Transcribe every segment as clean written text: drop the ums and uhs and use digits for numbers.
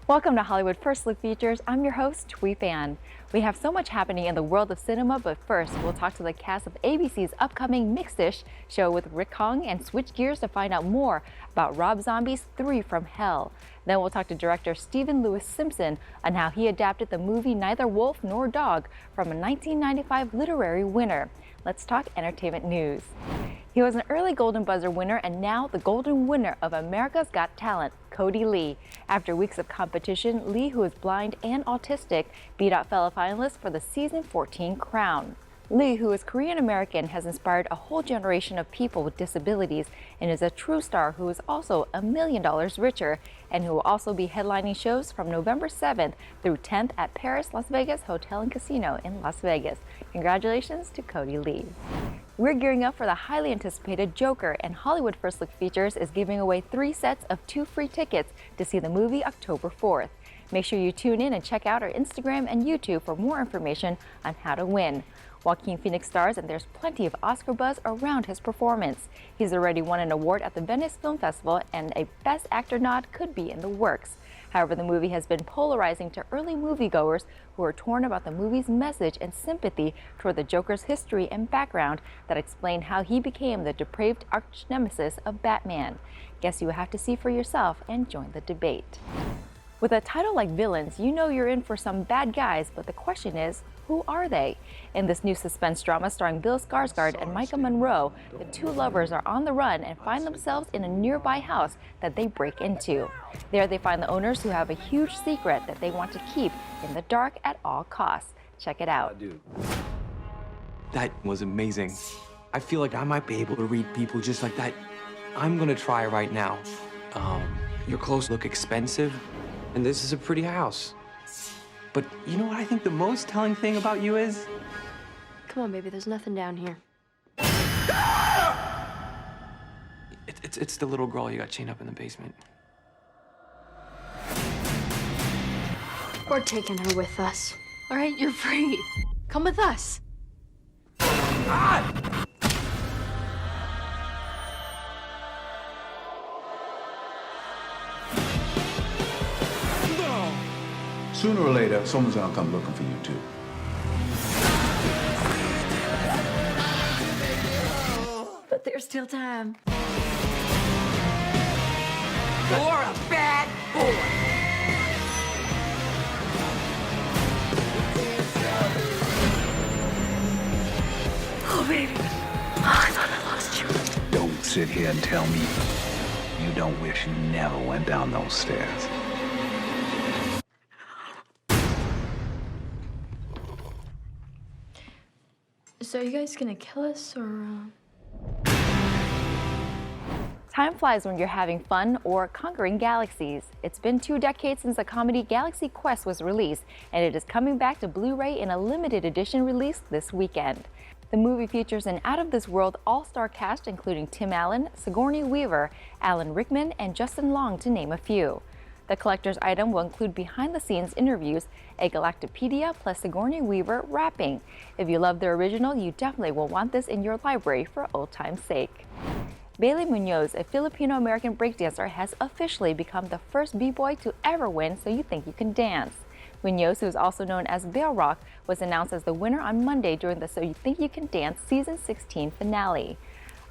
Welcome to Hollywood First Look Features. I'm your host, THUY. We have so much happening in the world of cinema, but first we'll talk to the cast of ABC's upcoming Mixed-ish show with Rick Hong and switch gears to find out more about Rob Zombie's THUY from Hell. Then we'll talk to director Stephen Lewis Simpson on how he adapted the movie Neither Wolf Nor Dog from a 1995 literary winner. Let's talk entertainment news. He was an early Golden Buzzer winner and now the golden winner of America's Got Talent, Cody Lee. After weeks of competition, Lee, who is blind and autistic, beat out fellow finalists for the season 14 crown. Lee, who is Korean American, has inspired a whole generation of people with disabilities and is a true star who is also $1 million richer and who will also be headlining shows from November 7th through 10th at Paris Las Vegas Hotel and Casino in Las Vegas. Congratulations to Cody Lee. We're gearing up for the highly anticipated Joker, and Hollywood First Look Features is giving away 3 sets of 2 free tickets to see the movie October 4th. Make sure you tune in and check out our Instagram and YouTube for more information on how to win. Joaquin Phoenix stars, and there's plenty of Oscar buzz around his performance. He's already won an award at the Venice Film Festival, and a Best Actor nod could be in the works. However, the movie has been polarizing to early moviegoers who are torn about the movie's message and sympathy toward the Joker's history and background that explain how he became the depraved arch-nemesis of Batman. Guess you will have to see for yourself and join the debate. With a title like Villains, you know you're in for some bad guys, but the question is, who are they? In this new suspense drama starring Bill Skarsgård and Micah Monroe, the 2 lovers are on the run and find themselves in a nearby house that they break into. There they find the owners who have a huge secret that they want to keep in the dark at all costs. Check it out. That was amazing. I feel like I might be able to read people just like that. I'm gonna try right now. Your clothes look expensive, and this is a pretty house. But you know what I think the most telling thing about you is? Come on, baby, there's nothing down here. It's the little girl you got chained up in the basement. We're taking her with us. All right, you're free. Come with us. Ah! Sooner or later, someone's gonna come looking for you, too. But there's still time. You're a bad boy. Oh, baby. Oh, I thought I lost you. Don't sit here and tell me you don't wish you never went down those stairs. So are you guys gonna kill us, or, Time flies when you're having fun or conquering galaxies. It's been 2 decades since the comedy Galaxy Quest was released, and it is coming back to Blu-ray in a limited edition release this weekend. The movie features an out-of-this-world all-star cast including Tim Allen, Sigourney Weaver, Alan Rickman, and Justin Long, to name a few. The collector's item will include behind-the-scenes interviews, a Galactopedia, plus Sigourney Weaver rapping. If you love the original, you definitely will want this in your library for old time's sake. Bailey Munoz, a Filipino-American breakdancer, has officially become the first b-boy to ever win So You Think You Can Dance. Munoz, who is also known as Veil Rock, was announced as the winner on Monday during the So You Think You Can Dance Season 16 finale.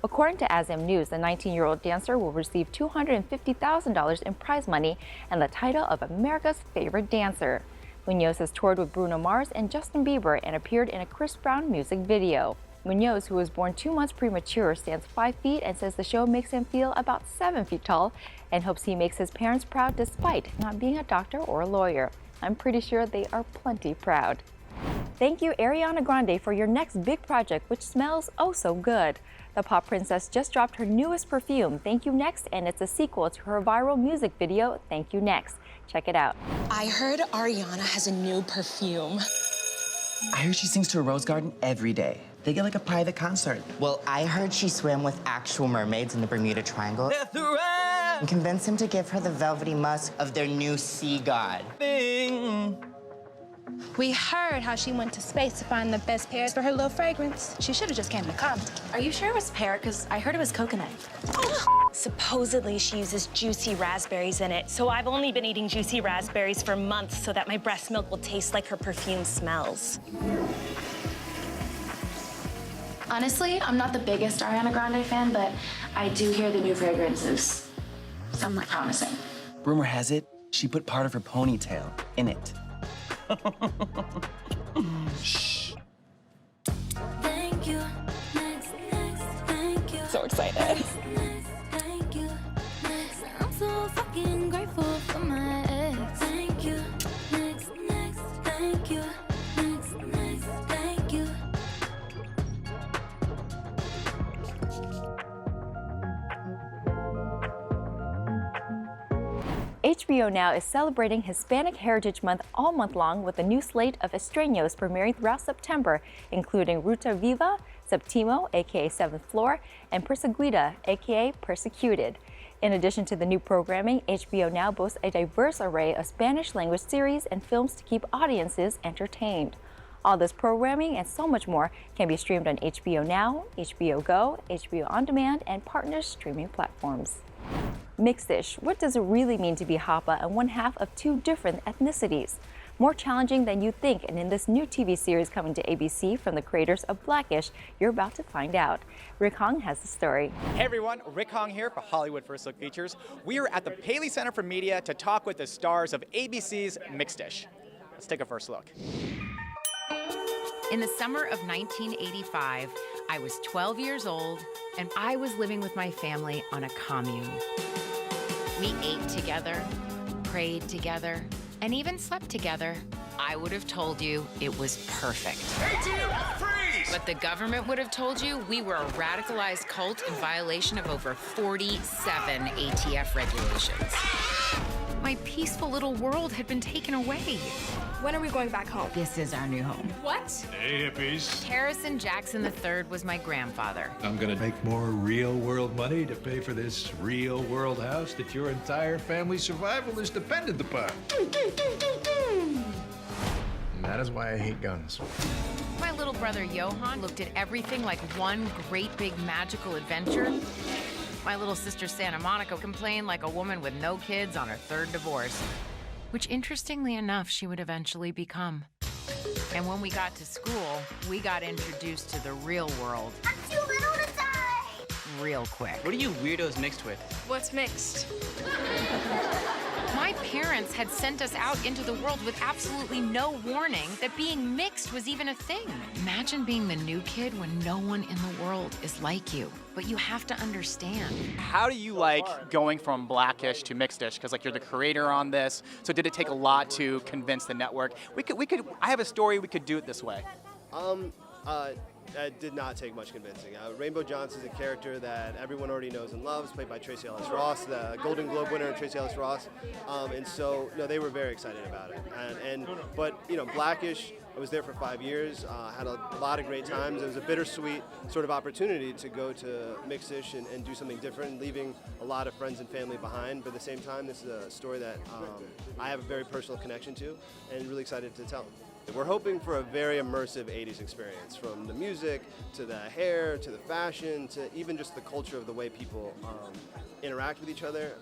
According to ASM News, the 19-year-old dancer will receive $250,000 in prize money and the title of America's Favorite Dancer. Munoz has toured with Bruno Mars and Justin Bieber and appeared in a Chris Brown music video. Munoz, who was born 2 months premature, stands 5 feet and says the show makes him feel about 7 feet tall and hopes he makes his parents proud despite not being a doctor or a lawyer. I'm pretty sure they are plenty proud. Thank you, Ariana Grande, for your next big project, which smells oh so good. The pop princess just dropped her newest perfume, Thank You Next, and it's a sequel to her viral music video, Thank You Next. Check it out. I heard Ariana has a new perfume. I heard she sings to a rose garden every day. They get like a private concert. Well, I heard she swam with actual mermaids in the Bermuda Triangle and convinced him to give her the velvety musk of their new sea god. We heard how she went to space to find the best pairs for her little fragrance. She should have just came to Compton. Are you sure it was pear? Because I heard it was coconut. Supposedly, she uses juicy raspberries in it, so I've only been eating juicy raspberries for months so that my breast milk will taste like her perfume smells. Honestly, I'm not the biggest Ariana Grande fan, but I do hear the new fragrance is somewhat promising. Rumor has it, she put part of her ponytail in it. Shh. Thank you. Next, thank you. So excited. Next, thank you. Next, I'm so fucking grateful for my ex. Thank you. Next, thank you. Next, thank you. HBO Now is celebrating Hispanic Heritage Month all month long with a new slate of estrenos premiering throughout September, including Ruta Viva, Septimo, aka Seventh Floor, and Perseguida, aka Persecuted. In addition to the new programming, HBO Now boasts a diverse array of Spanish-language series and films to keep audiences entertained. All this programming and so much more can be streamed on HBO Now, HBO Go, HBO On Demand, and partner streaming platforms. Mixed-ish, what does it really mean to be Hapa and one half of two different ethnicities? More challenging than you think, and in this new TV series coming to ABC from the creators of Blackish, you're about to find out. Rick Hong has the story. Hey everyone, Rick Hong here for Hollywood First Look Features. We are at the Paley Center for Media to talk with the stars of ABC's Mixed-ish. Let's take a first look. In the summer of 1985, I was 12 years old and I was living with my family on a commune. We ate together, prayed together, and even slept together. I would have told you it was perfect. ATF, freeze! But the government would have told you we were a radicalized cult in violation of over 47 ATF regulations. My peaceful little world had been taken away. When are we going back home? This is our new home. What? Hey, hippies. Harrison Jackson III was my grandfather. I'm gonna make more real-world money to pay for this real-world house that your entire family's survival is dependent upon. And that is why I hate guns. My little brother Johan looked at everything like one great big magical adventure. My little sister Santa Monica complained like a woman with no kids on her third divorce, which interestingly enough, she would eventually become. And when we got to school, we got introduced to the real world. I'm too little to die. Real quick. What are you weirdos mixed with? What's mixed? My parents had sent us out into the world with absolutely no warning that being mixed was even a thing. Imagine being the new kid when no one in the world is like you. But you have to understand. How do you like going from Blackish to Mixed-ish? Because like you're the creator on this, so did it take a lot to convince the network? I have a story, we could do it this way. It did not take much convincing. Rainbow Johnson's a character that everyone already knows and loves, played by Tracy Ellis Ross, the Golden Globe winner, Tracy Ellis Ross. And so, no, they were very excited about it. But you know, Blackish, I was there for 5 years, had a lot of great times. It was a bittersweet sort of opportunity to go to Mixed-ish and do something different, leaving a lot of friends and family behind. But at the same time, this is a story that I have a very personal connection to and really excited to tell. We're hoping for a very immersive 80s experience, from the music to the hair to the fashion to even just the culture of the way people interact with each other.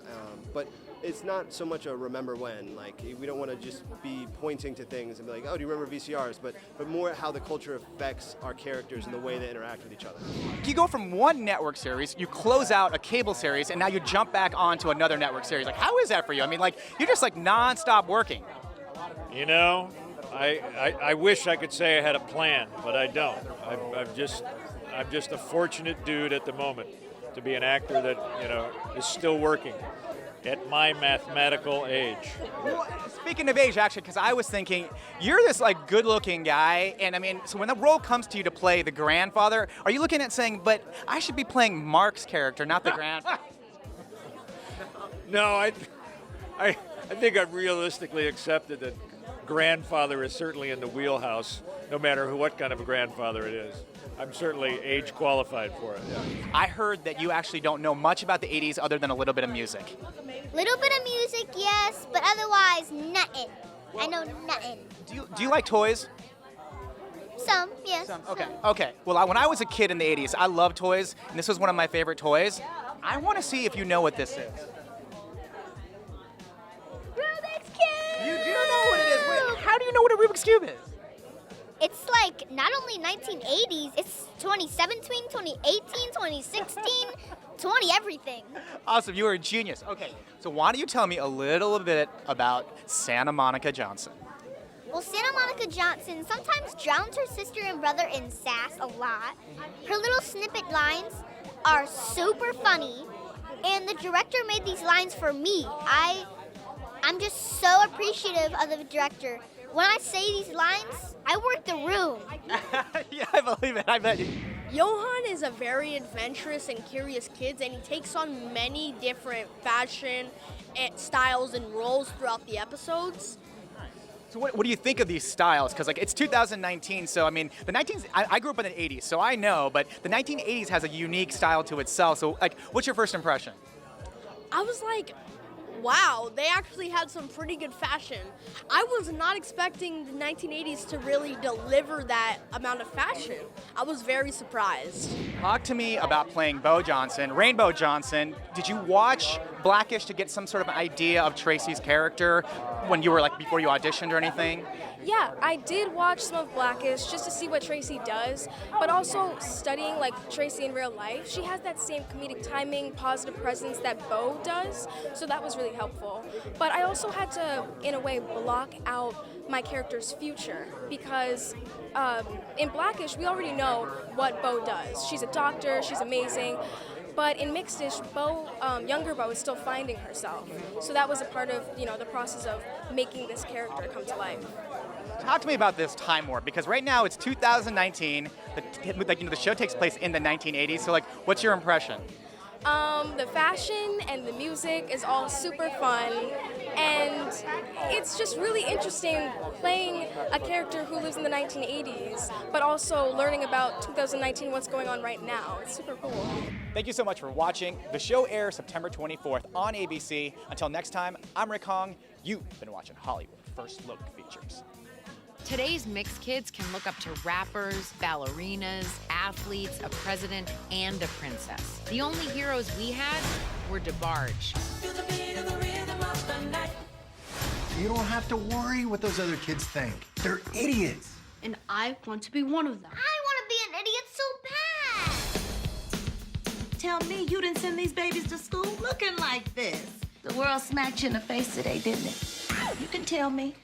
But it's not so much a remember when. Like, we don't want to just be pointing to things and be like, oh, do you remember VCRs? But more how the culture affects our characters and the way they interact with each other. You go from one network series, you close out a cable series, and now you jump back onto another network series. Like, how is that for you? I mean, like, you're just like non-stop working. You know, I wish I could say I had a plan, but I don't. I'm just a fortunate dude at the moment to be an actor that, you know, is still working at my mathematical age. Well, speaking of age, actually, because I was thinking, you're this like good-looking guy, and I mean, so when the role comes to you to play the grandfather, are you looking at saying, but I should be playing Mark's character, not the grandfather? No, I think I've realistically accepted that grandfather is certainly in the wheelhouse, no matter what kind of a grandfather it is. I'm certainly age qualified for it. Yeah. I heard that you actually don't know much about the 80s other than a little bit of music. Little bit of music, yes, but otherwise, nothing. I know nothing. Do you like toys? Some, yes. Okay. Okay. Well, when I was a kid in the 80s, I loved toys, and this was one of my favorite toys. I want to see if you know what this is. Rubik's Cube! You do know what it is. Wait, how do you know what a Rubik's Cube is? It's like not only 1980s, it's 2017, 2018, 2016, 20 everything. Awesome. You are a genius. Okay. So why don't you tell me a little bit about Santa Monica Johnson? Well, Santa Monica Johnson sometimes drowns her sister and brother in sass a lot. Her little snippet lines are super funny, and the director made these lines for me. I'm just so appreciative of the director. When I say these lines, I work the room. Yeah, I believe it. I bet you. Johan is a very adventurous and curious kid, and he takes on many different fashion styles and roles throughout the episodes. So what do you think of these styles? Because like it's 2019, so I mean the 19s. I grew up in the 80s, so I know. But the 1980s has a unique style to itself. So like, what's your first impression? I was like, wow, they actually had some pretty good fashion. I was not expecting the 1980s to really deliver that amount of fashion. I was very surprised. Talk to me about playing Bo Johnson, Rainbow Johnson. Did you watch Blackish to get some sort of idea of Tracy's character when you were like before you auditioned or anything? Yeah, I did watch some of Blackish just to see what Tracy does, but also studying like Tracy in real life. She has that same comedic timing, positive presence that Bo does, so that was really helpful. But I also had to, in a way, block out my character's future because in Blackish, we already know what Bo does. She's a doctor, she's amazing. But in Mixed-ish, younger Bo is still finding herself. So that was a part of, the process of making this character come to life. Talk to me about this time warp, because right now it's 2019. The show takes place in the 1980s. So like, what's your impression? The fashion and the music is all super fun, and it's just really interesting playing a character who lives in the 1980s, but also learning about 2019, what's going on right now. It's super cool. Thank you so much for watching. The show airs September 24th on ABC. Until next time, I'm Rick Hong. You've been watching Hollywood First Look Features. Today's mixed kids can look up to rappers, ballerinas, athletes, a president, and a princess. The only heroes we had were DeBarge. You don't have to worry what those other kids think. They're idiots. And I want to be one of them. I want to be an idiot so bad. Tell me you didn't send these babies to school looking like this. The world smacked you in the face today, didn't it? You can tell me.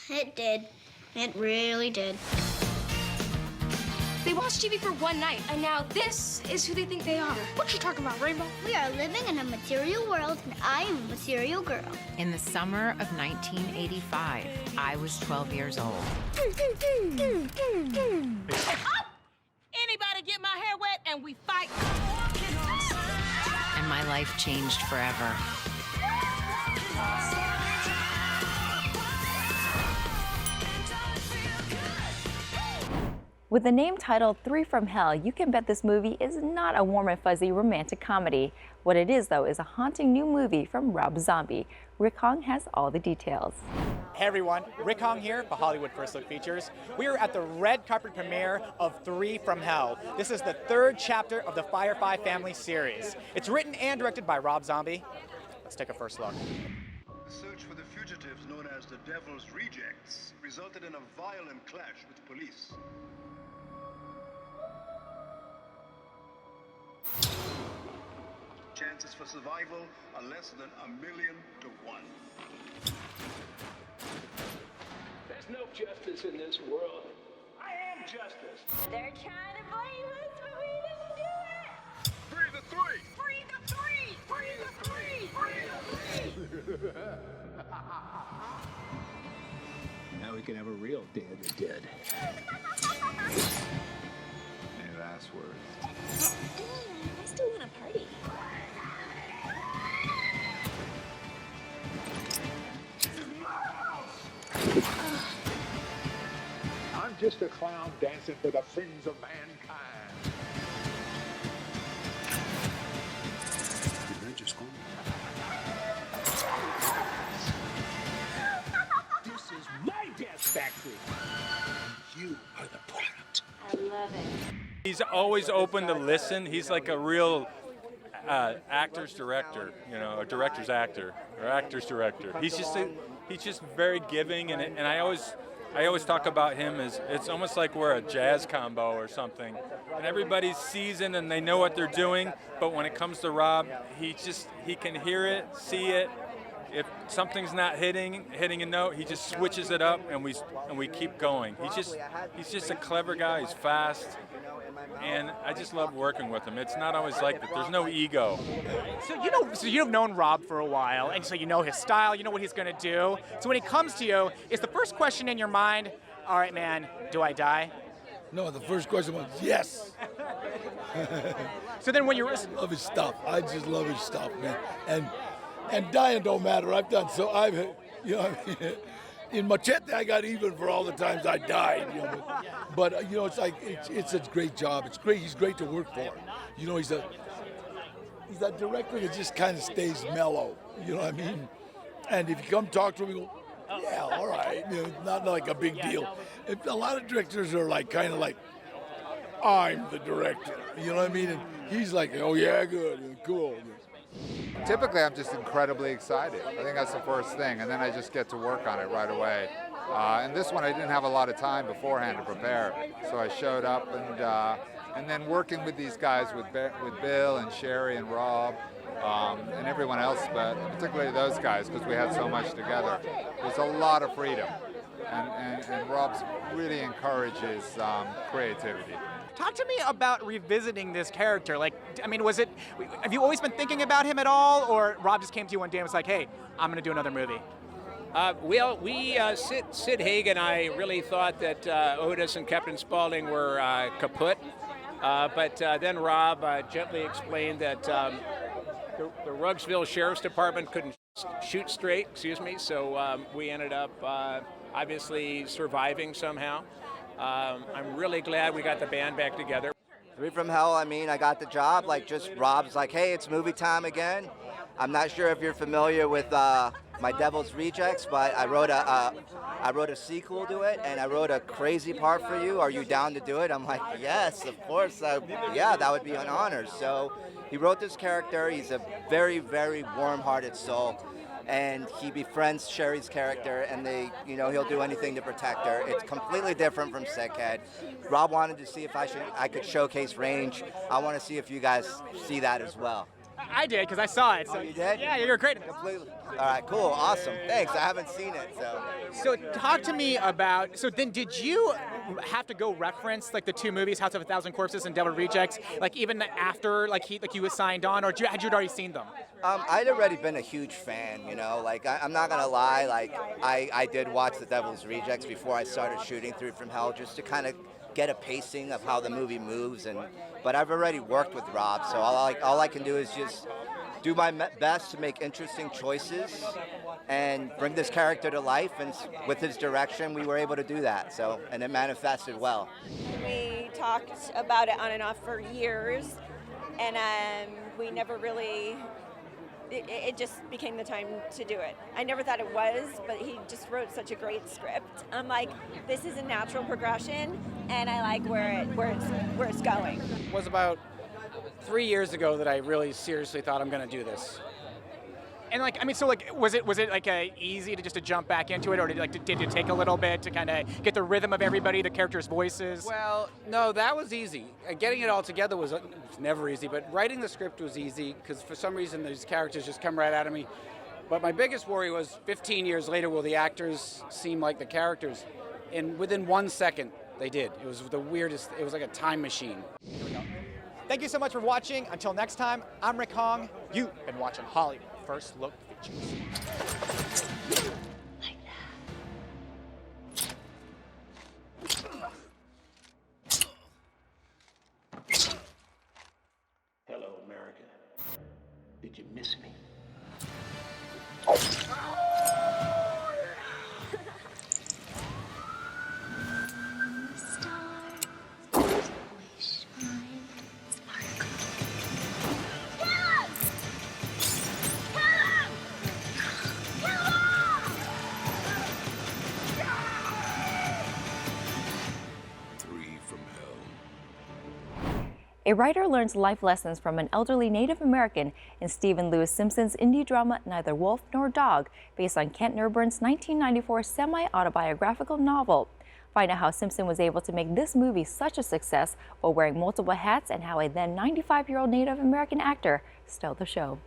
It did. It really did. They watched TV for one night, and now this is who they think they are. What you talking about, Rainbow? We are living in a material world, and I am a material girl. In the summer of 1985, I was 12 years old. Anybody get my hair wet and we fight? And my life changed forever. With the name titled Three from Hell, you can bet this movie is not a warm and fuzzy romantic comedy. What it is, though, is a haunting new movie from Rob Zombie. Rick Hong has all the details. Hey everyone, Rick Hong here for Hollywood First Look Features. We are at the red carpet premiere of Three from Hell. This is the third chapter of the Firefly family series. It's written and directed by Rob Zombie. Let's take a first look. The search for the fugitives known as the Devil's Rejects resulted in a violent clash with police. Chances for survival are less than 1,000,000 to 1. There's no justice in this world. I am justice. They're trying to blame us, but we didn't do it. Free the three! Free the three! Free the three! Free the three! Now we can have a real Day of the Dead. Any last words? I still want to party. I'm just a clown dancing for the friends of mankind. You're just going. This is he's always open to listen. He's like a real actor's director, you know, a director's actor or actor's director. He's just very giving, and I always talk about him as it's almost like we're a jazz combo or something. And everybody's seasoned and they know what they're doing, but when it comes to Rob, he can hear it, see it. If something's not hitting a note, he just switches it up and we keep going. He's just a clever guy. He's fast, and I just love working with him. It's not always like that. There's no ego. So you've known Rob for a while, and so you know his style, you know what he's going to do. So when he comes to you, is the first question in your mind, all right, man, do I die? No, the first question was yes. So then when you're... I love his stuff. I just love his stuff, man. And dying don't matter. I've done so. In Machete, I got even for all the times I died. You know, but it's like it's a great job. It's great. He's great to work for. You know, he's that director that just kind of stays mellow. You know what I mean? And if you come talk to him, you go, yeah, all right. You know, not like a big deal. A lot of directors are like kind of like, I'm the director. You know what I mean? And he's like, oh yeah, good, cool. Typically, I'm just incredibly excited. I think that's the first thing, and then I just get to work on it right away. And this one, I didn't have a lot of time beforehand to prepare, so I showed up, and then working with these guys, with Bill and Sherry and Rob, and everyone else, but particularly those guys, because we had so much together. There's a lot of freedom, and Rob's really encourages creativity. Talk to me about revisiting this character. Like, I mean, have you always been thinking about him at all, or Rob just came to you one day and was like, hey, I'm going to do another movie? Sid Haig and I really thought that Otis and Captain Spaulding were kaput, but then Rob gently explained that the Rugsville Sheriff's Department couldn't shoot straight, so we ended up obviously surviving somehow. I'm really glad we got the band back together. THUY from Hell, I mean, I got the job. Rob's like, hey, it's movie time again. I'm not sure if you're familiar with my Devil's Rejects, but I wrote a sequel to it, and I wrote a crazy part for you. Are you down to do it? I'm like, yes, of course. Yeah, that would be an honor. So he wrote this character. He's a very, very warm-hearted soul. And he befriends Sherry's character, and he'll do anything to protect her. It's completely different from Sickhead. Rob wanted to see if I could showcase range. I want to see if you guys see that as well. I did, because I saw it. So. Oh, you did? Yeah, you're great. Completely. All right, cool, awesome. Thanks. I haven't seen it, so. So talk to me about. So then, did you have to go reference like the two movies, House of a Thousand Corpses and Devil Rejects, like even after you was signed on, or had you already seen them? I'd already been a huge fan, I'm not gonna lie, I did watch the Devil's Rejects before I started shooting THUY from Hell, just to kind of get a pacing of how the movie moves, but I've already worked with Rob, so all I can do is just do my best to make interesting choices and bring this character to life, and with his direction we were able to do that, and it manifested well. We talked about it on and off for years, and we never really, it just became the time to do it. I never thought it was, but he just wrote such a great script. I'm like, this is a natural progression, and I like where it's going. It was about 3 years ago that I really seriously thought I'm going to do this. And was it like easy to jump back into it, or did it take a little bit to kind of get the rhythm of everybody, the characters' voices? Well, no, that was easy. Getting it all together was never easy, but writing the script was easy because for some reason these characters just come right out of me. But my biggest worry was 15 years later, will the actors seem like the characters? And within 1 second, they did. It was the weirdest. It was like a time machine. Thank you so much for watching. Until next time, I'm Rick Hong. You've been watching Hollywood First Look Features. Hello, America. Did you miss me? THUY from Hell. A writer learns life lessons from an elderly Native American in Stephen Lewis Simpson's indie drama Neither Wolf Nor Dog, based on Kent Nerburn's 1994 semi-autobiographical novel. Find out how Simpson was able to make this movie such a success while wearing multiple hats and how a then 95-year-old Native American actor stole the show.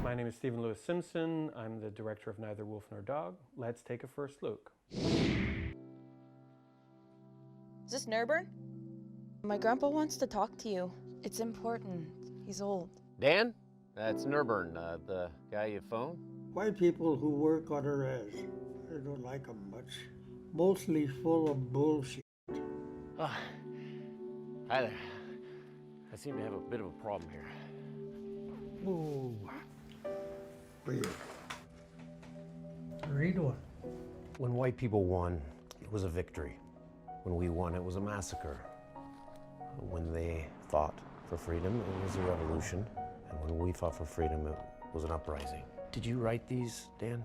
My name is Stephen Lewis Simpson. I'm the director of Neither Wolf Nor Dog. Let's take a first look. Is this Nerburn? My grandpa wants to talk to you. It's important. He's old. Dan? That's Nerburn, the guy you phoned? White people who work on a res. I don't like them much. Mostly full of bullshit. Oh, hi there. I seem to have a bit of a problem here. Whoa. Read. Read one. When white people won, it was a victory. When we won, it was a massacre. When they fought for freedom, it was a revolution. And when we fought for freedom, it was an uprising. Did you write these, Dan?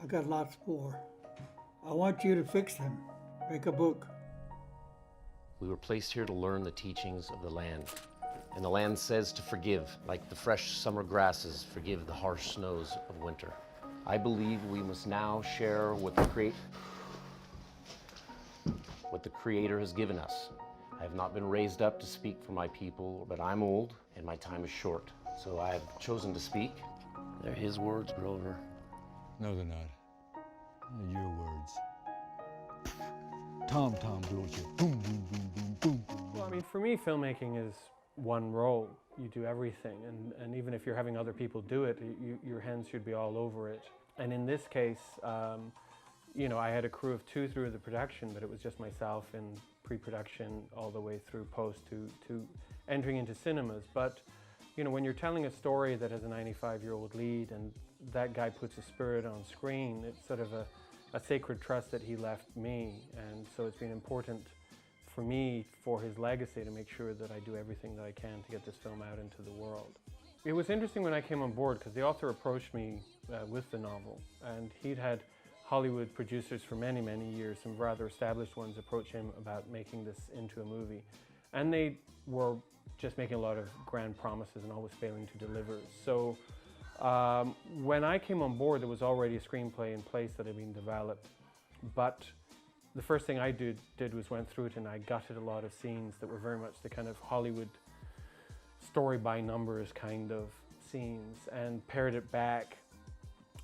I got lots more. I want you to fix them. Make a book. We were placed here to learn the teachings of the land. And the land says to forgive, like the fresh summer grasses forgive the harsh snows of winter. I believe we must now share what the Creator has given us. I have not been raised up to speak for my people, but I'm old and my time is short. So I have chosen to speak. They're his words, Grover. No, they're not. They're your words. Tom blows you. Boom, boom, boom, boom, boom. Well, I mean, for me, filmmaking is one role. You do everything, and even if you're having other people do it, your hands should be all over it. And in this case, you know, I had a crew of 2 through the production, but it was just myself in pre-production all the way through post to entering into cinemas. But, you know, when you're telling a story that has a 95-year-old lead and that guy puts a spirit on screen, it's sort of a sacred trust that he left me. And so it's been important for me, for his legacy, to make sure that I do everything that I can to get this film out into the world. It was interesting when I came on board because the author approached me with the novel, and he'd had Hollywood producers for many, many years, some rather established ones, approach him about making this into a movie. And they were just making a lot of grand promises and always failing to deliver. So when I came on board, there was already a screenplay in place that had been developed. But the first thing I did was went through it and I gutted a lot of scenes that were very much the kind of Hollywood story by numbers kind of scenes and pared it back.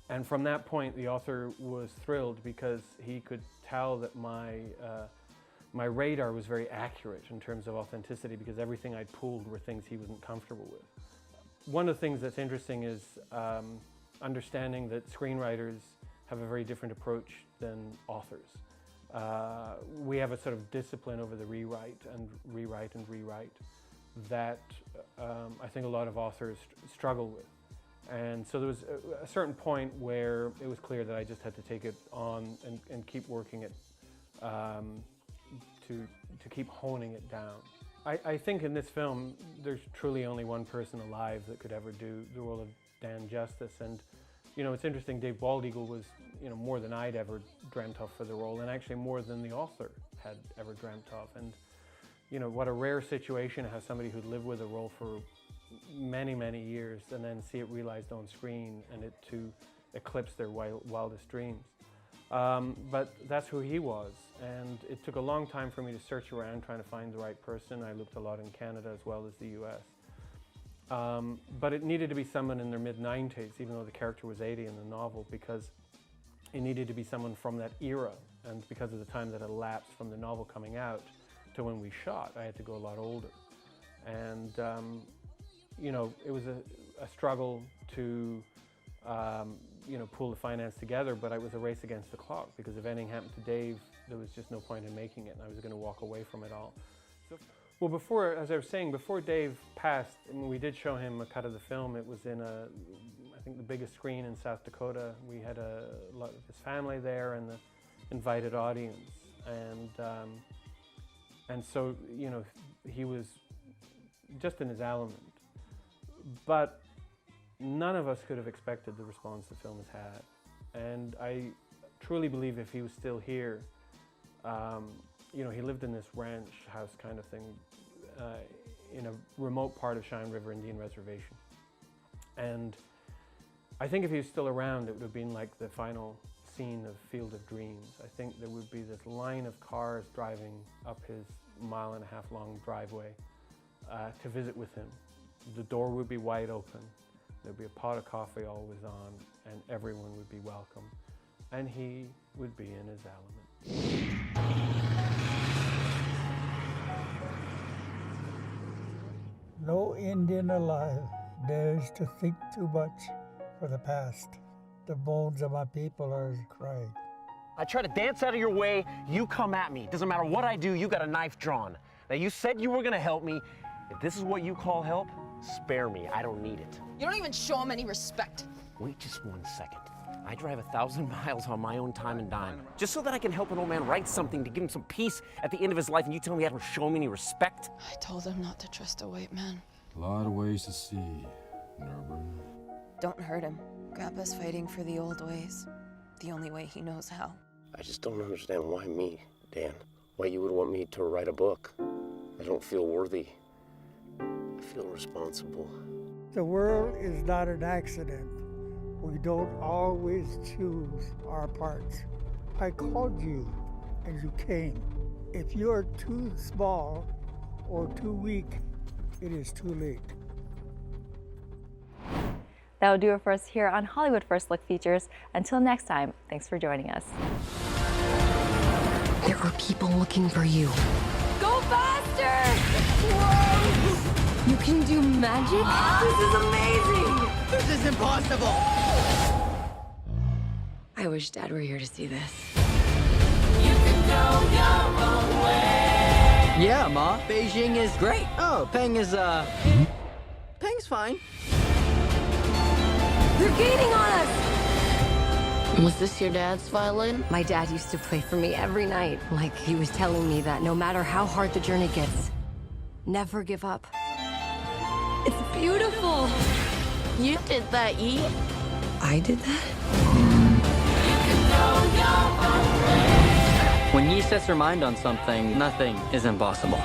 And from that point, the author was thrilled because he could tell that my radar was very accurate in terms of authenticity, because everything I'd pulled were things he wasn't comfortable with. One of the things that's interesting is understanding that screenwriters have a very different approach than authors. We have a sort of discipline over the rewrite and rewrite that I think a lot of authors struggle with. And so there was a certain point where it was clear that I just had to take it on and keep working it to keep honing it down. I think in this film there's truly only one person alive that could ever do the role of Dan justice. And you know, it's interesting, Dave Bald-Eagle was, you know, more than I'd ever dreamt of for the role, and actually more than the author had ever dreamt of. And you know, what a rare situation to have somebody who'd lived with a role for many, many years and then see it realized on screen and it to eclipse their wildest dreams. But that's who he was, and it took a long time for me to search around trying to find the right person. I looked a lot in Canada as well as the US. But it needed to be someone in their mid-90s, even though the character was 80 in the novel, because it needed to be someone from that era, and because of the time that elapsed from the novel coming out to when we shot, I had to go a lot older. And you know, it was a struggle to you know, pull the finance together, but it was a race against the clock, because if anything happened to Dave, there was just no point in making it, and I was going to walk away from it all. So, well, before, as I was saying, before Dave passed, I mean, we did show him a cut of the film. It was in I think the biggest screen in South Dakota. We had a lot of his family there and the invited audience, and so, you know, he was just in his element. But none of us could have expected the response the film has had. And I truly believe if he was still here, you know, he lived in this ranch house kind of thing in a remote part of Cheyenne River Indian Reservation. And I think if he was still around, it would have been like the final scene of Field of Dreams. I think there would be this line of cars driving up his 1.5 mile long driveway to visit with him. The door would be wide open, there'd be a pot of coffee always on, and everyone would be welcome. And he would be in his element. No Indian alive dares to think too much for the past. The bones of my people are crying. I try to dance out of your way, you come at me. Doesn't matter what I do, you got a knife drawn. Now you said you were gonna help me. If this is what you call help, spare me, I don't need it. You don't even show him any respect. Wait just 1 second. I drive 1,000 miles on my own time and dime, just so that I can help an old man write something to give him some peace at the end of his life, and you tell me I don't show him any respect? I told him not to trust a white man. A lot of ways to see, Nerburn. Don't hurt him. Grandpa's fighting for the old ways, the only way he knows how. I just don't understand why me, Dan. Why you would want me to write a book. I don't feel worthy. I feel responsible. The world is not an accident. We don't always choose our parts. I called you and you came. If you are too small or too weak, it is too late. That'll do it for us here on Hollywood First Look Features. Until next time, thanks for joining us. There are people looking for you. Go faster! Whoa! You can do magic? This is amazing! This is impossible. I wish Dad were here to see this. You can go your own way. Yeah, Ma. Beijing is great. Oh, Peng is, Peng's fine. They're gaining on us! Was this your dad's violin? My dad used to play for me every night, like he was telling me that no matter how hard the journey gets, never give up. It's beautiful! You did that, Yi? I did that? When Yi sets her mind on something, nothing is impossible.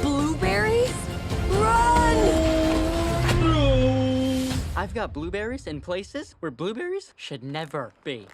Blueberries? Run! I've got blueberries in places where blueberries should never be.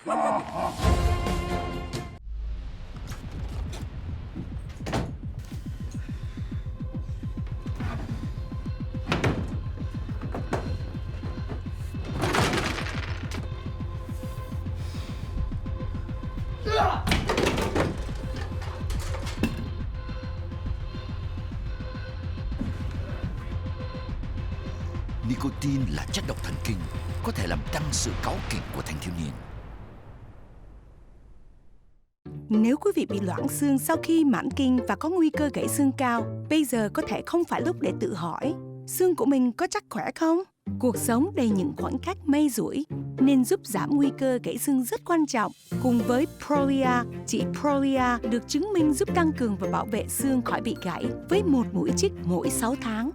Nicotine là chất độc thần kinh, có thể làm tăng sự cáu kỉnh của thanh thiếu niên. Nếu quý vị bị loãng xương sau khi mãn kinh và có nguy cơ gãy xương cao, bây giờ có thể không phải lúc để tự hỏi, xương của mình có chắc khỏe không? Cuộc sống đầy những khoảnh khắc may rủi, nên giúp giảm nguy cơ gãy xương rất quan trọng. Cùng với Prolia, chỉ Prolia được chứng minh giúp tăng cường và bảo vệ xương khỏi bị gãy với 1 mũi chích mỗi 6 tháng.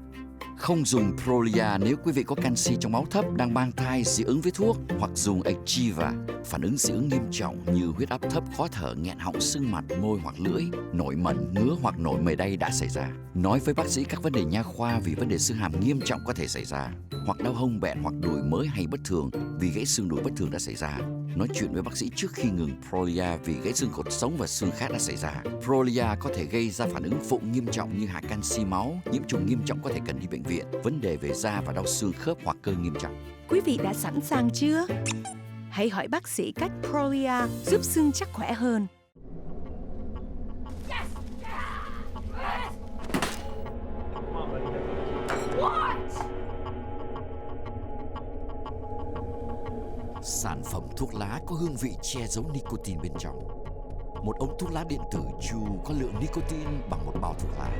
Không dùng Prolia nếu quý vị có canxi trong máu thấp, đang mang thai, dị ứng với thuốc, hoặc dùng Echiva. Phản ứng dị ứng nghiêm trọng như huyết áp thấp, khó thở, nghẹn họng, sưng mặt, môi hoặc lưỡi, nổi mẩn, ngứa hoặc nổi mề đay đã xảy ra. Nói với bác sĩ các vấn đề nha khoa vì vấn đề xương hàm nghiêm trọng có thể xảy ra, hoặc đau hông bẹn hoặc đùi mới hay bất thường vì gãy xương đùi bất thường đã xảy ra. Nói chuyện với bác sĩ trước khi ngừng Prolia vì gãy xương cột sống và xương khác đã xảy ra. Prolia có thể gây ra phản ứng phụ nghiêm trọng như hạ canxi máu, nhiễm trùng nghiêm trọng có thể cần đi bệnh viện, vấn đề về da và đau xương khớp hoặc cơ nghiêm trọng. Quý vị đã sẵn sàng chưa? Hãy hỏi bác sĩ cách Prolia giúp xương chắc khỏe hơn. Sản phẩm thuốc lá có hương vị che giấu nicotine bên trong. Một ống thuốc lá điện tử Chu có lượng nicotine bằng một bao thuốc lá.